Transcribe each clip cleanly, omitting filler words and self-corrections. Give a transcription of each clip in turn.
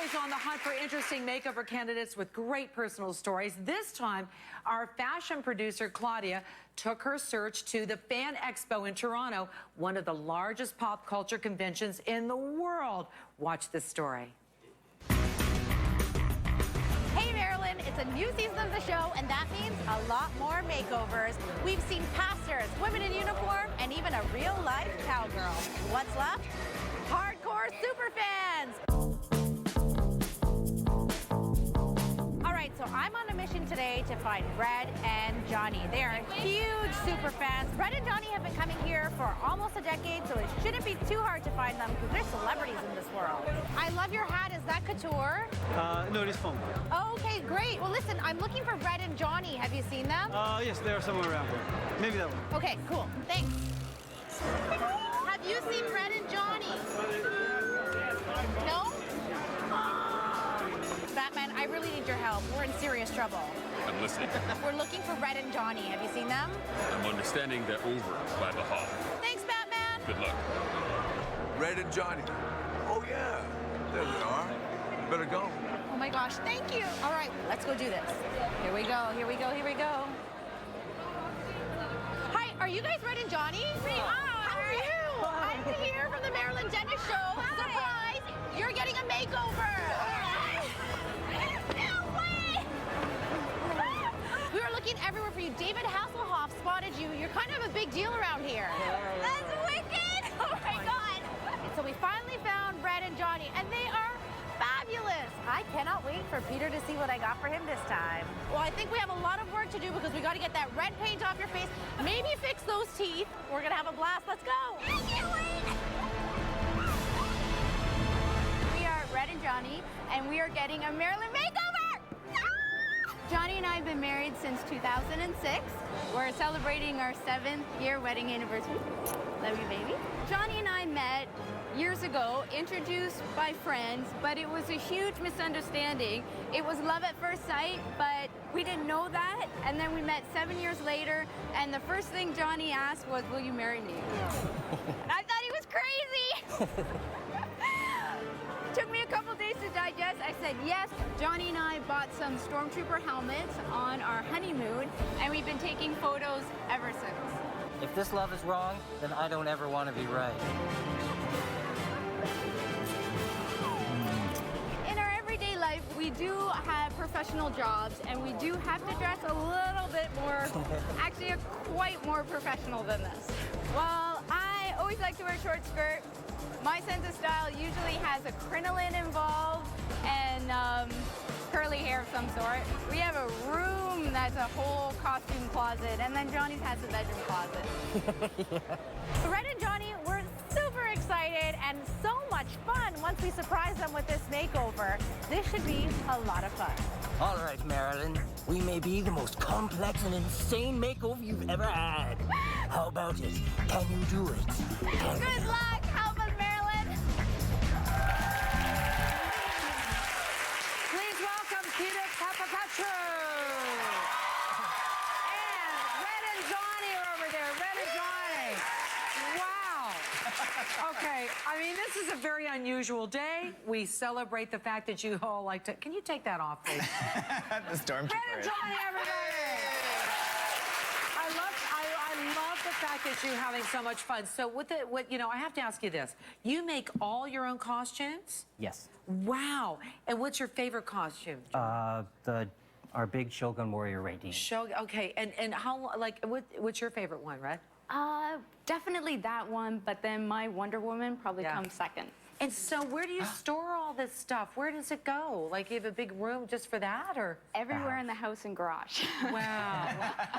always on the hunt for interesting makeover candidates with great personal stories. This time, our fashion producer, Claudia, took her search to the Fan Expo in Toronto, one of the largest pop culture conventions in the world. Watch this story. Hey Marilyn, it's a new season of the show, and that means a lot more makeovers. We've seen pastors, women in uniform, and even a real-life cowgirl. What's left? Hardcore superfans! All right, so I'm on a mission today to find Red and Johnny. They are huge superfans. Red and Johnny have been coming here for almost a decade, so it shouldn't be too hard to find them because they're celebrities in this world. I love your hat. Is that couture? No, it is foam. Oh, okay, great. Well, listen, I'm looking for Red and Johnny. Have you seen them? Yes, they are somewhere around here. Maybe that one. Okay, cool. Thanks. Have you seen Red and Johnny? No? Batman, I really need your help. We're in serious trouble. I'm listening. We're looking for Red and Johnny. Have you seen them? I'm understanding they're over by the hall. Thanks, Batman. Good luck. Red and Johnny. Oh, yeah. There they are. You better go. Oh, my gosh. Thank you. All right, let's go do this. Here we go. Here we go. Here we go. Hi, are you guys Red and Johnny? We are. How are you? I'm here from the Marilyn Denis show. Hi. Surprise! You're getting a makeover. No way! We were looking everywhere for you. David Hasselhoff spotted you. You're kind of a big deal around here. That's wicked! Oh my God! So we finally found Red and Johnny, and they are fabulous. I cannot wait for Peter to see what I got for him this time. Well, I think we have a lot of work to do because we got to get that red paint off your face, maybe fix those teeth. We're gonna have a blast. Let's go. I can't wait. We are Red and Johnny, and we are getting a Marilyn makeover. Johnny and I have been married since 2006. We're celebrating our 7th year wedding anniversary. Love you, baby. Johnny and I met years ago, introduced by friends, but it was a huge misunderstanding. It was love at first sight, but we didn't know that. And then we met 7 years later, and the first thing Johnny asked was, "Will you marry me?" And I thought he was crazy. Took me a couple days to digest. I said yes. Johnny and I bought some Stormtrooper helmets on our honeymoon, and we've been taking photos ever since. If this love is wrong, then I don't ever want to be right. In our everyday life, we do have professional jobs, and we do have to dress a little bit more, actually quite more professional than this. Well, I always like to wear a short skirt. My sense of style usually has a crinoline involved and curly hair of some sort. We have a room that's a whole costume closet, and then Johnny's has a bedroom closet. Yeah. Red and Johnny, we're super excited and so much fun once we surprise them with this makeover. This should be a lot of fun. All right, Marilyn. We may be the most complex and insane makeover you've ever had. How about it? Can you do it? Good luck. Help us, Marilyn. Please welcome Peter Capocaccio. And Red and Johnny are over there. Red and Johnny. Wow. Okay, I mean, this is a very unusual day. We celebrate the fact that you all like to... Can you take that off, please? The Stormtrooper. Red and Johnny, everybody! I love the fact that you're having so much fun. So you know, I have to ask you this. You make all your own costumes? Yes. Wow. And what's your favorite costume? Our big Shogun Warrior rating. Okay, and how, like, what's your favorite one, Red? Definitely that one, but then my Wonder Woman probably comes second. And so where do you store all this stuff? Where does it go? Like, you have a big room just for that, or? Everywhere in the house and garage. Wow.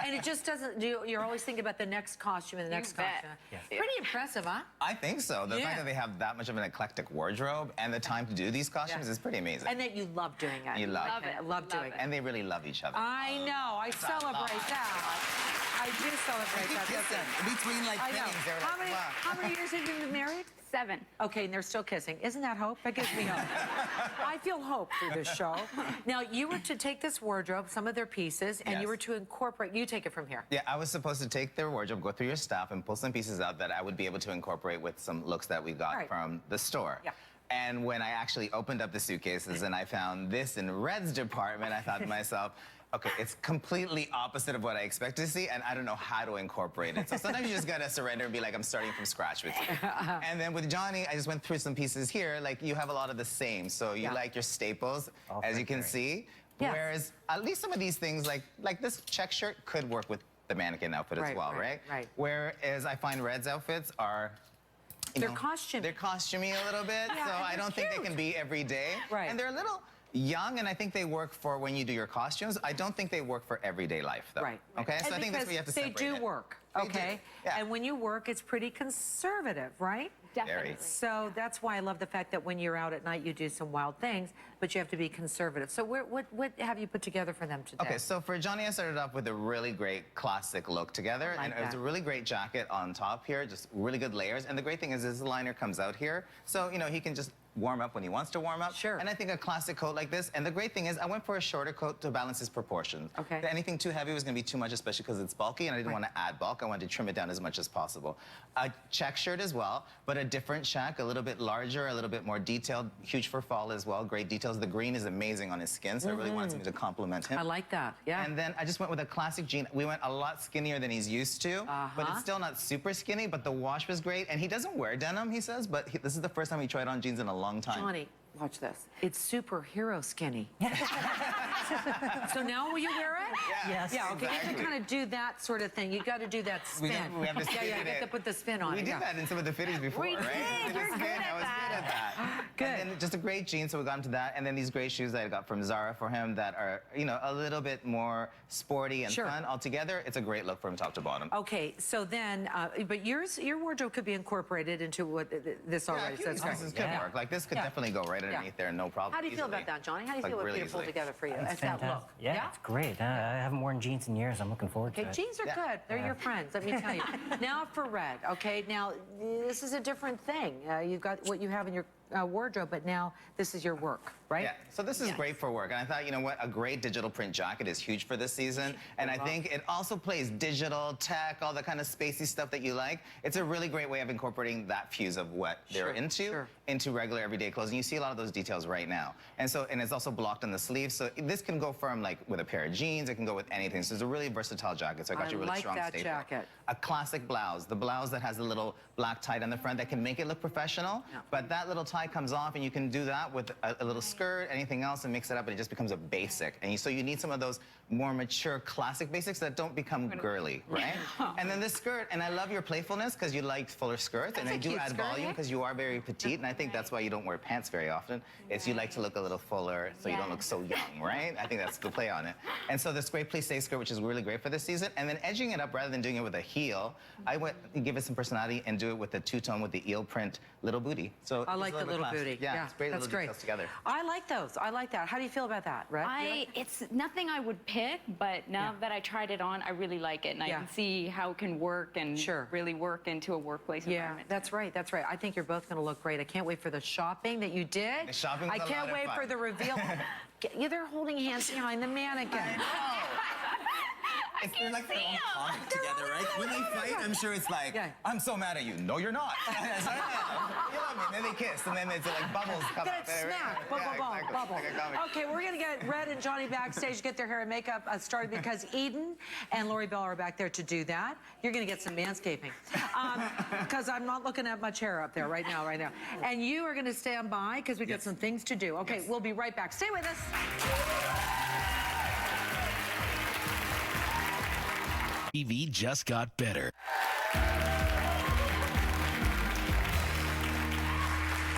And it just doesn't, you're always thinking about the next costume and the next costume. Yes. Pretty impressive, huh? I think so. The fact that they have that much of an eclectic wardrobe and the time to do these costumes is pretty amazing. And that you love doing it. You love it. I love doing it. And they really love each other. I know. I celebrate that. I do celebrate that. Kissing. Between, like, things, they're like, wow. How many years have you been married? 7. Okay, and they're still kissing. Isn't that hope? That gives me hope. I feel hope through this show. Now, you were to take this wardrobe, some of their pieces, and you were to incorporate. You take it from here. Yeah, I was supposed to take their wardrobe, go through your stuff, and pull some pieces out that I would be able to incorporate with some looks that we got from the store. Yeah. And when I actually opened up the suitcases and I found this in Red's department, I thought to myself, okay, it's completely opposite of what I expected to see, and I don't know how to incorporate it. So sometimes you just gotta surrender and be like, I'm starting from scratch with you. And then with Johnny, I just went through some pieces here. Like, you have a lot of the same. So you like your staples, as you can see. Yes. Whereas at least some of these things, like this check shirt, could work with the mannequin outfit as well, right? Right. Whereas I find Red's outfits are, They're costumey. They're costumey a little bit, so I don't think they can be every day. Right. And they're a little young, and I think they work for when you do your costumes. I don't think they work for everyday life, though. Right. Okay, And so I think that's where you have to they separate do it. work, They do, okay? yeah. And when you work, it's pretty conservative, right? Definitely. So that's why I love the fact that when you're out at night, you do some wild things, but you have to be conservative. So what have you put together for them today? Okay, so for Johnny, I started off with a really great classic look together, I like and it was that. a really great jacket on top here, just really good layers. And the great thing is his liner comes out here, so he can just warm up when he wants to warm up. Sure. And I think a classic coat like this, and the great thing is I went for a shorter coat to balance his proportions. Okay. Anything too heavy was gonna be too much, especially because it's bulky, and I didn't want to add bulk. I wanted to trim it down as much as possible. A check shirt as well, but a different check, a little bit larger, a little bit more detailed, huge for fall as well, great details. The green is amazing on his skin, so I really wanted something to complement him. I like that, yeah. And then I just went with a classic jean. We went a lot skinnier than he's used to, but it's still not super skinny, but the wash was great. And he doesn't wear denim, he says, but this is the first time he tried on jeans in a long time. Johnny, watch this. It's superhero skinny. So now will you wear it? Yeah. Yes. Yeah, okay, you have to Exactly. kind of do that sort of thing. You got to do that We spin. have to spin yeah, you it. have to put the spin on We it. did yeah. that in some of the fittings before, We right? did. the You're spin. good at I was that. good at that. Good. And then just a great jean, so we got into that. And then these great shoes that I got from Zara for him that are, a little bit more sporty and Sure. fun. Altogether, it's a great look from top to bottom. Okay, so then, but your wardrobe could be incorporated into what this already Yeah, says. this could work. Like, this could Yeah. definitely go right underneath there, no problem. How do you feel easily. about that, Johnny? How do you Like, feel about really Peter pulled easily. together for you? It's As that look? fantastic. Yeah, it's great. I haven't worn jeans in years. I'm looking forward to Okay, it. jeans are Yeah. good. They're your friends, let me tell you. Now for Red, okay? Now, this is a different thing. You've got what you have in your wardrobe, but now this is your work, right? Yeah, so this is great for work. And I thought, you know what, a great digital print jacket is huge for this season. And I think it also plays digital, tech, all the kind of spacey stuff that you like. It's a really great way of incorporating that fuse of what they're into regular everyday clothes. And you see a lot of those details right now. And it's also blocked on the sleeves. So this can go from like with a pair of jeans, it can go with anything. So it's a really versatile jacket. So I got you a really like strong that staple. jacket. A classic blouse, the blouse that has a little black tie on the front that can make it look professional. Yeah. But that little tie comes off, and you can do that with a little skirt, anything else, and mix it up, and it just becomes a basic. And so you need some of those more mature classic basics that don't become girly, right? And then this skirt, and I love your playfulness because you like fuller skirts, and That's I a do cute add skirt, volume yeah. because you are very petite, and I think that's why you don't wear pants very often. It's you like to look a little fuller, so you don't look so young, right? I think that's the play on it. And so this great plissé skirt, which is really great for this season, and then edging it up rather than doing it with a heel, I went and give it some personality and do it with the two-tone with the eel print little booty. So I it's like a the bit little classy. booty. Yeah, it's great that's little great. details together. I like those. I like that. How do you feel about that, Red? It's nothing I would pick, but now that I tried it on, I really like it, and I Yeah. can see how it can work and Sure. really work into a workplace Yeah, environment. that's right. That's right. I think you're both going to look great. I can't wait for the shopping that you did. The shopping was I a can't lot of wait fun. for the reveal. Yeah, they're holding hands behind the mannequin. They're like their own comic together, right? When they fight, I'm sure it's like, Yeah. I'm so mad at you. No, you're not. You know what I mean? Then they kiss, and then it's like bubbles come Then out it's there. smack. Bubble, exactly. bubble. Like a comic. Okay, we're going to get Red and Johnny backstage, get their hair and makeup started because Eden and Lori Bell are back there to do that. You're going to get some manscaping because I'm not looking at much hair up there right now. And you are going to stand by because we got some things to do. Okay, we'll be right back. Stay with us. TV just got better. All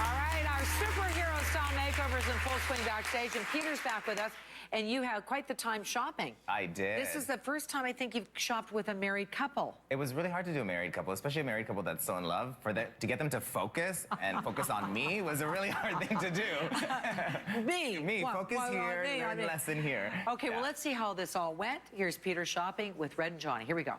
right, our superhero style makeovers in full swing backstage, and Peter's back with us, and you had quite the time shopping. I did. This is the first time I think you've shopped with a married couple. It was really hard to do a married couple, especially a married couple that's so in love. To get them to focus and focus on me was a really hard thing to do. Me, What? focus Why here, me? learn lesson here. Okay, well, let's see how this all went. Here's Peter shopping with Red and Johnny. Here we go.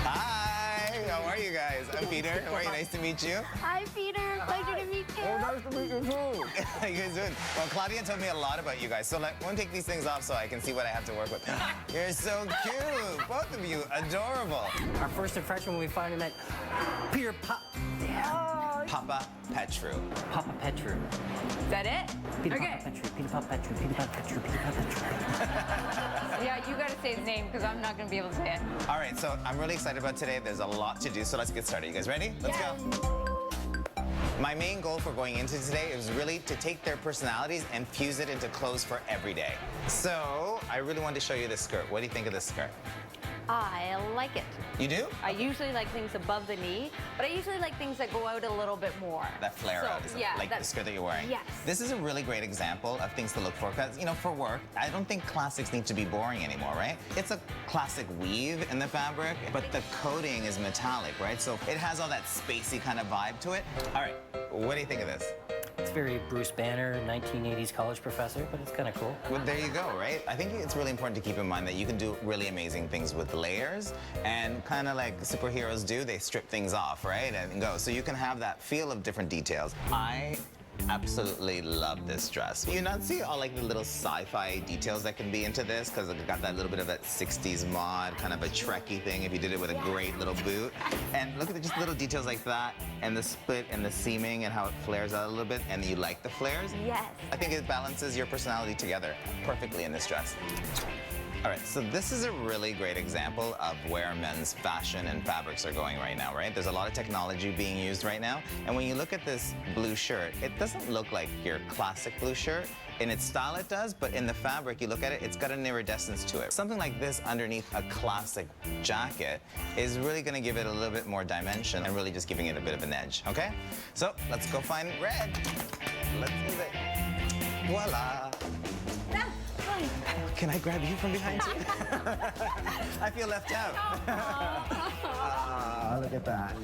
Hi, how are you guys. I'm Peter. How are you? Nice to meet you. Hi, Peter. Pleasure to meet you. Nice to meet you too. How you guys doing? Well, Claudia told me a lot about you guys, so I want to take these things off so I can see what I have to work with. You're so cute. Both of you, adorable. Our first impression when we finally met Peter Papa Petru. Papa Petru. Is that it? Peter Okay. Papa Petru. Peter Papa Petru. Peter Papa Petru. Peter Papa Petru. Yeah, you got to say his name because I'm not going to be able to say it. All right, so I'm really excited about today. There's a lot to do, so let's get started. You guys ready? Let's go. My main goal for going into today is really to take their personalities and fuse it into clothes for every day. So I really wanted to show you this skirt. What do you think of this skirt? I like it. You do? I usually like things above the knee, but I usually like things that go out a little bit more. That flare out, is like the skirt that you're wearing. Yes. This is a really great example of things to look for because, you know, for work, I don't think classics need to be boring anymore, right? It's a classic weave in the fabric, but the coating is metallic, right? So it has all that spacey kind of vibe to it. All right, what do you think of this? It's very Bruce Banner, 1980s college professor, but it's kind of cool. Well, there you go, right? I think it's really important to keep in mind that you can do really amazing things with layers and kind of like superheroes do, they strip things off, right? And go. So you can have that feel of different details. I absolutely love this dress. You not see all like the little sci-fi details that can be into this because it got that little bit of that 60s mod, kind of a Trekkie thing if you did it with a great little boot. And look at just little details like that and the split and the seaming and how it flares out a little bit and you like the flares. Yes. I think it balances your personality together perfectly in this dress. All right, so this is a really great example of where men's fashion and fabrics are going right now, right? There's a lot of technology being used right now. And when you look at this blue shirt, it doesn't look like your classic blue shirt. In its style it does, but in the fabric, you look at it, it's got an iridescence to it. Something like this underneath a classic jacket is really gonna give it a little bit more dimension and really just giving it a bit of an edge, okay? So let's go find red. Let's move it. Voila. Can I grab you from behind too? I feel left out. Look at that.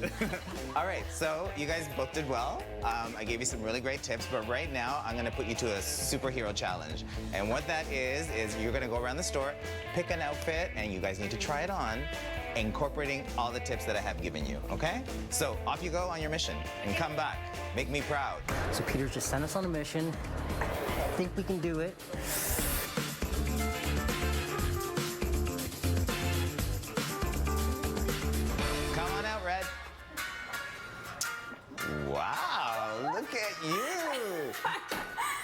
All right, so you guys both did well. I gave you some really great tips, but right now I'm gonna put you to a superhero challenge. And what that is you're gonna go around the store, pick an outfit, and you guys need to try it on, incorporating all the tips that I have given you, okay? So off you go on your mission and come back. Make me proud. So Peter just sent us on a mission. I think we can do it. Wow, look at you.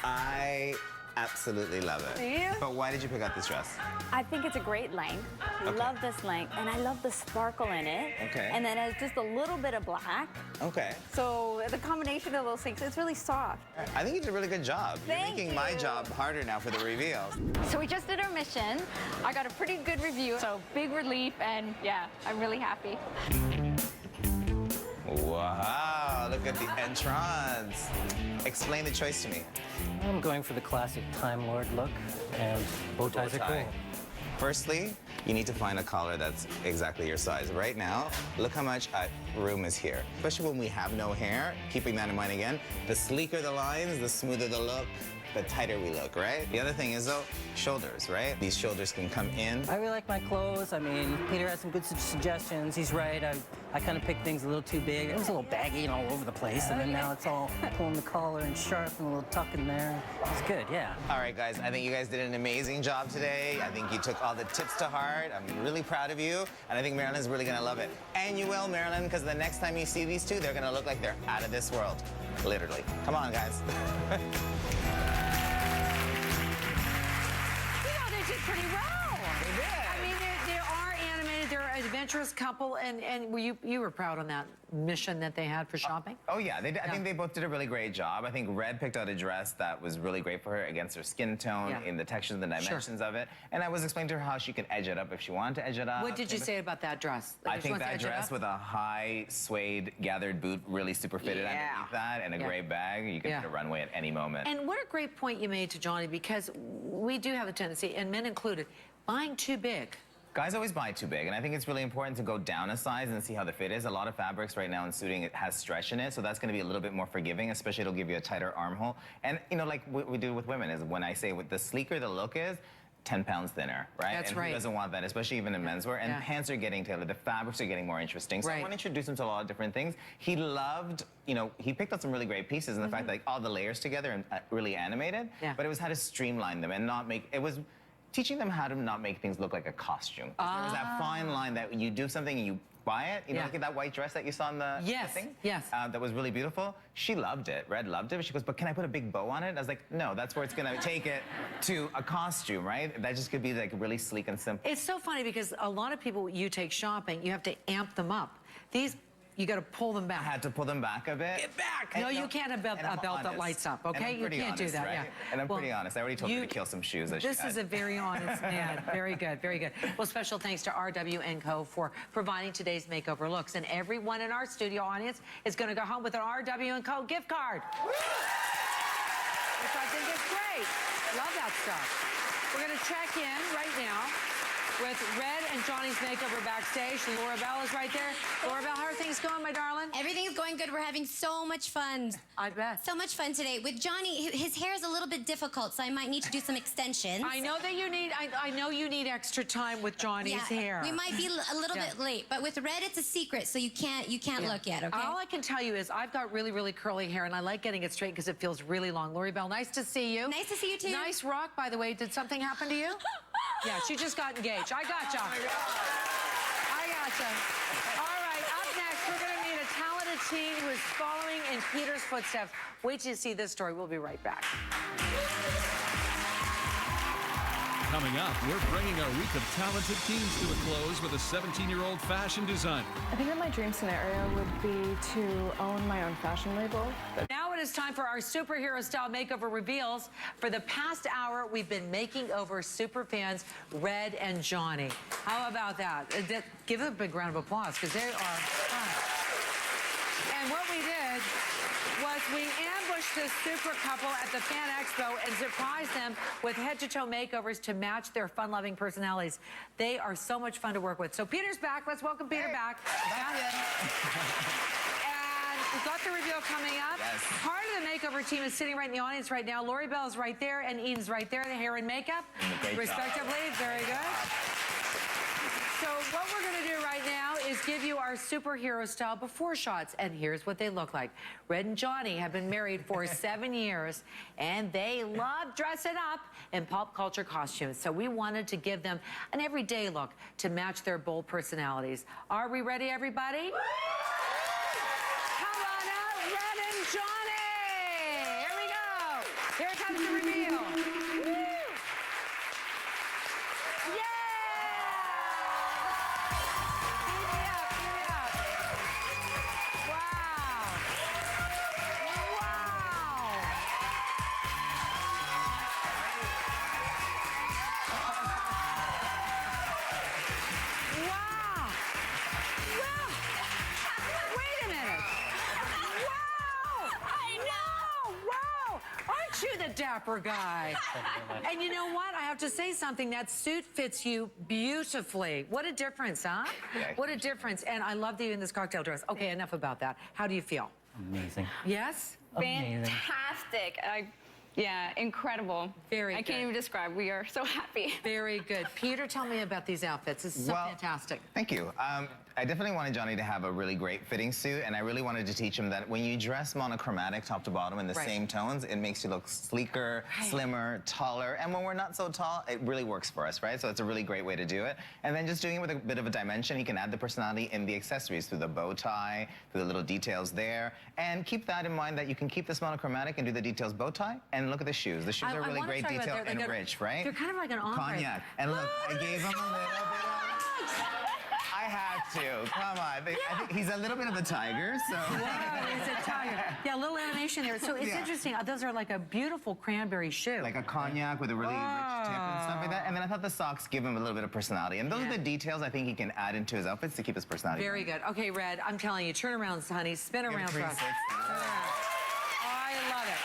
I absolutely love it. Do you? But why did you pick out this dress? I think it's a great length. Okay. Love this length, and I love the sparkle in it. Okay. And then it has just a little bit of black. Okay. So the combination of those things, it's really soft. I think you did a really good job. You're Thank making you. my job harder now for the reveals. So we just did our mission. I got a pretty good review, so big relief, and yeah, I'm really happy. Wow, look at the entrance. Explain the choice to me. I'm going for the classic Time Lord look, and bow ties are cool. Firstly, you need to find a collar that's exactly your size. Right now, look how much room is here. Especially when we have no hair, keeping that in mind again, the sleeker the lines, the smoother the look, the tighter we look, right? The other thing is though, shoulders, right? These shoulders can come in. I really like my clothes. I mean, Peter had some good suggestions. He's right. I kind of picked things a little too big. It was a little baggy and all over the place, and then now it's all pulling the collar and sharp and a little tuck in there. It's good, yeah. All right, guys, I think you guys did an amazing job today. I think you took all the tips to heart. I'm really proud of you, and I think Marilyn's really gonna love it. And you will, Marilyn, because the next time you see these two, they're gonna look like they're out of this world, literally. Come on, guys. Pretty well. I mean, they are animated. They're an adventurous couple, and you were proud on that mission that they had for shopping. Oh yeah, I think they both did a really great job. I think Red picked out a dress that was really great for her against her skin tone, in the textures and the dimensions of it. And I was explaining to her how she could edge it up if she wanted to edge it up. What did you say about that dress? Like, I think that dress with a high suede gathered boot really super fitted underneath that, and a gray bag. You could hit a runway at any moment. And what a great point you made to Johnny, because we do have a tendency, and men included, buying too big. Guys always buy too big, and I think it's really important to go down a size and see how the fit is. A lot of fabrics right now in suiting, it has stretch in it, so that's going to be a little bit more forgiving, especially it'll give you a tighter armhole. And, you know, like we do with women, is when I say the sleeker the look is, 10 pounds thinner, right? That's and right. who doesn't want that, especially even in menswear? And pants are getting tailored, the fabrics are getting more interesting. So I Right. want to introduce him to a lot of different things. He loved, you know, he picked out some really great pieces, and the fact that like, all the layers together and really animated, but it was how to streamline them and not make, it was teaching them how to not make things look like a costume. There was that fine line that you do something and you buy it. You know, look at that white dress that you saw in the thing? Yes. That was really beautiful. She loved it. Red loved it. She goes, but can I put a big bow on it? I was like, no, that's where it's going to take it to a costume, right? That just could be like really sleek and simple. It's so funny because a lot of people, you take shopping, you have to amp them up. These, you got to pull them back. I had to pull them back a bit. Get back! No, you can't have a belt that lights up, okay? You can't do that, right? And I'm pretty honest. I already told her to kill some shoes. This is a very honest man. Very good, very good. Well, special thanks to RW & Co. for providing today's makeover looks. And everyone in our studio audience is going to go home with an RW & Co. gift card. Which I think is great. Love that stuff. We're going to check in right now with Red and Johnny's makeover backstage. Laura Bell is right there. Laura Bell, how are things going, my darling? Everything's going good. We're having so much fun. I bet. So much fun today. With Johnny, his hair is a little bit difficult, so I might need to do some extensions. I know that you need, I know you need extra time with Johnny's hair. We might be a little bit late, but with Red, it's a secret, so you can't look yet, okay? All I can tell you is I've got really, really curly hair, and I like getting it straight because it feels really long. Lori Bell, nice to see you. Nice to see you, too. Nice rock, by the way. Did something happen to you? Yeah, she just got engaged. I gotcha. Oh I gotcha. All right, up next, we're going to meet a talented teen who is following in Peter's footsteps. Wait till you see this story. We'll be right back. Coming up, we're bringing our week of talented teens to a close with a 17-year-old fashion designer. I think that my dream scenario would be to own my own fashion label. Now it is time for our superhero style makeover reveals. For the past hour, we've been making over super fans Red and Johnny. How about that? Give them a big round of applause because they are fun. And what we did was we ambushed this super couple at the Fan Expo and surprised them with head-to-toe makeovers to match their fun-loving personalities. They are so much fun to work with. So Peter's back. Let's welcome Peter back. And we've got the reveal coming up. Yes. Part of the makeover team is sitting right in the audience right now. Lori Bell's right there, and Eden's right there, the hair and makeup, respectively. Very good. So what we're going to do right now is give you our superhero style before shots, and here's what they look like. Red and Johnny have been married for 7 years, and they love dressing up in pop culture costumes. So we wanted to give them an everyday look to match their bold personalities. Are we ready, everybody? Come on out, Red and Johnny! Here we go. Here comes the reveal. Woo! Dapper guy. And you know what? I have to say something. That suit fits you beautifully. What a difference, huh? Yeah, what a difference. And I love that you're in this cocktail dress. Okay, enough about that. How do you feel? Amazing. Yes? Amazing. Fantastic. Yeah, incredible. Very I can't even describe. We are so happy. Very good. Peter, tell me about these outfits. This is so fantastic. Thank you. I definitely wanted Johnny to have a really great fitting suit, and I really wanted to teach him that when you dress monochromatic top to bottom in the same tones, it makes you look sleeker, slimmer, taller, and when we're not so tall, it really works for us, right? So it's a really great way to do it. And then just doing it with a bit of a dimension, he can add the personality in the accessories through the bow tie, through the little details there, and keep that in mind that you can keep this monochromatic and do the details bow tie, and look at the shoes. The shoes are really great detail and rich, right? They're kind of like an ombre. Cognac. And look, I gave him a little bit of... I have to. Come on. I think he's a little bit of a tiger, so... Wow, he's a tiger. Yeah, a little animation there. So it's interesting. Those are like a beautiful cranberry shoe. Like a cognac with a really rich tip and stuff like that. And then I thought the socks give him a little bit of personality. And those are the details I think he can add into his outfits to keep his personality. Very good. Okay, Red, I'm telling you, turn around, honey. Spin around for us. I love it.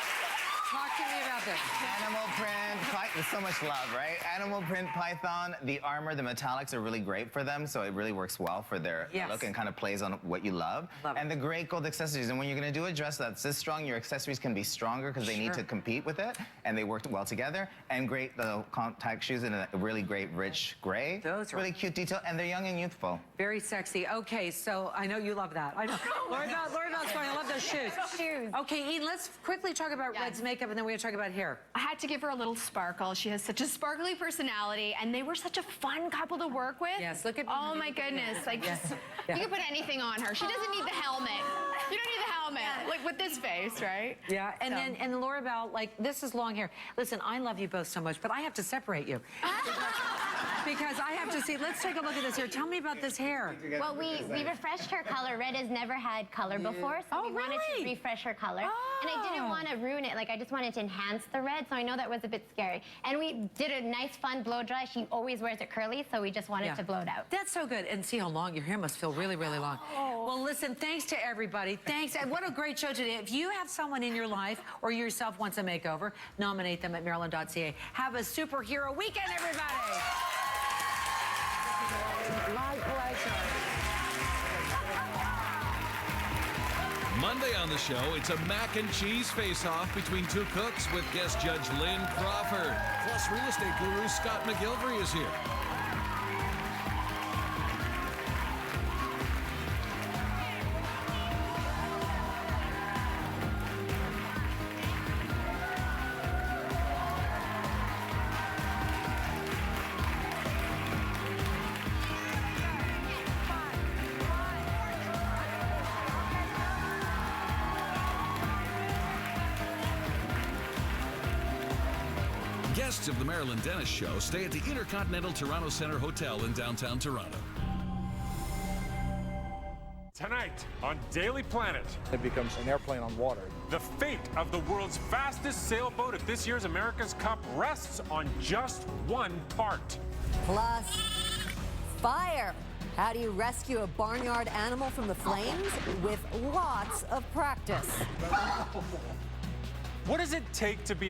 Talk to me about this. Animal print, there's so much love, right? Animal print python, the armor, the metallics are really great for them, so it really works well for their look and kind of plays on what you love. And the great gold accessories. And when you're going to do a dress that's this strong, your accessories can be stronger because they need to compete with it, and they work well together. And great contact shoes in a really great rich gray. Those are really cute detail, and they're young and youthful. Very sexy. Okay, so I know you love that. I know. Lori Bell's going, I love those shoes. Okay, Eden, let's quickly talk about Red's makeup, and then we're going to talk about hair. I had to give her a little sparkle. She has such a sparkly personality, and they were such a fun couple to work with. Yes, look at me. Oh my goodness. Like, just, you can put anything on her. She doesn't need the helmet. You don't need the helmet. Like with this face, right? Yeah, and Lori Bell, like, this is long hair. Listen, I love you both so much, but I have to separate you. Because I have to see, let's take a look at this hair. Tell me about this hair. Well, we refreshed her color. Red has never had color before, so we wanted to refresh her color. And I didn't want to ruin it. Like, I just wanted to enhance the red, so I know that was a bit scary. And we did a nice, fun blow dry. She always wears it curly, so we just wanted to blow it out. That's so good. And see how long your hair must feel really, really long. Well, listen, thanks to everybody. Thanks. And what a great show today. If you have someone in your life or yourself wants a makeover, nominate them at Maryland.ca. Have a superhero weekend, everybody. My pleasure. Monday on the show, it's a mac and cheese face-off between two cooks with guest judge Lynn Crawford. Plus, real estate guru Scott McGilvery is here. Guests of the Marilyn Denis Show stay at the Intercontinental Toronto Centre Hotel in downtown Toronto. Tonight on Daily Planet. It becomes an airplane on water. The fate of the world's fastest sailboat at this year's America's Cup rests on just one part. Plus, fire. How do you rescue a barnyard animal from the flames? With lots of practice. What does it take to be